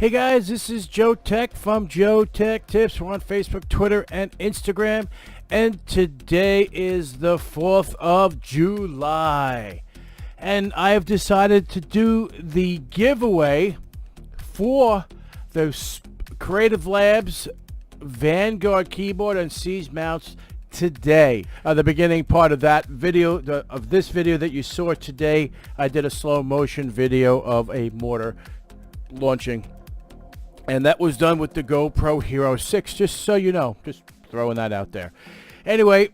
Hey guys, this is Joeteck from JoeteckTips. We're on Facebook, Twitter, and Instagram. And today is the 4th of July. And I have decided to do the giveaway for the Creative Labs Vanguard keyboard and siege mounts today. The beginning part of that video, of this video that you saw today, I did a slow motion video of a mortar launching. And that was done with the GoPro Hero 6, just so you know. Just throwing that out there. Anyway,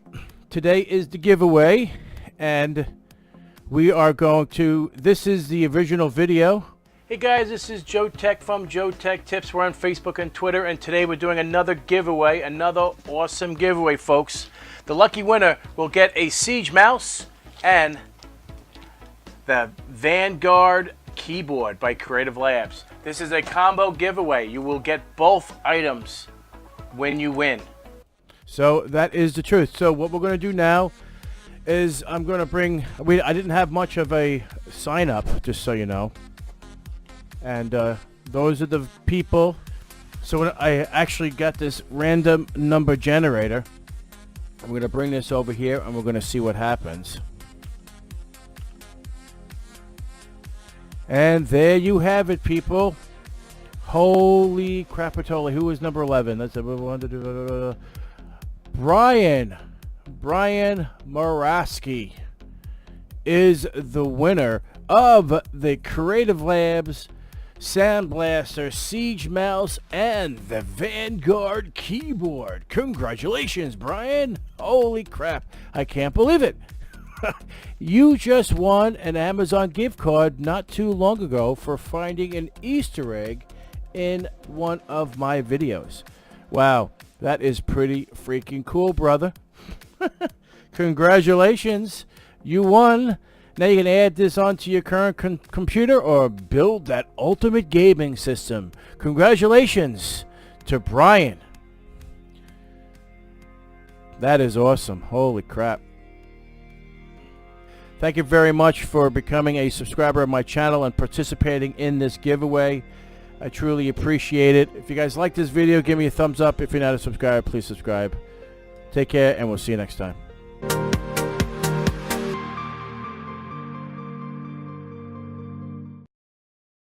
today is the giveaway, and we are going to... This is the original video. Hey guys, this is Joeteck from JoeteckTips. We're on Facebook and Twitter, and today we're doing another giveaway, another awesome giveaway, folks. The lucky winner will get a Siege mouse and the Vanguard keyboard by Creative Labs. This is a combo giveaway. You will get both items when you win. So that is the truth. So what we're going to do now is I'm going to bring... I didn't have much of a sign up, just so you know. And those are the people. So when I actually got this random number generator, I'm going to bring this over here and we're going to see what happens. And there you have it, people. Holy crapatoli. Who is number 11? That's Brian Moraski is the winner of the Creative Labs Sound Blaster Siege mouse and the Vanguard keyboard. Congratulations, Brian. Holy crap. I can't believe it. You just won an Amazon gift card not too long ago for finding an Easter egg in one of my videos. Wow, that is pretty freaking cool, brother. Congratulations. You won. Now you can add this onto your current computer or build that ultimate gaming system. Congratulations to Brian. That is awesome. Holy crap. Thank you very much for becoming a subscriber of my channel and participating in this giveaway. I truly appreciate it. If you guys like this video, give me a thumbs up. If you're not a subscriber, please subscribe. Take care, and we'll see you next time.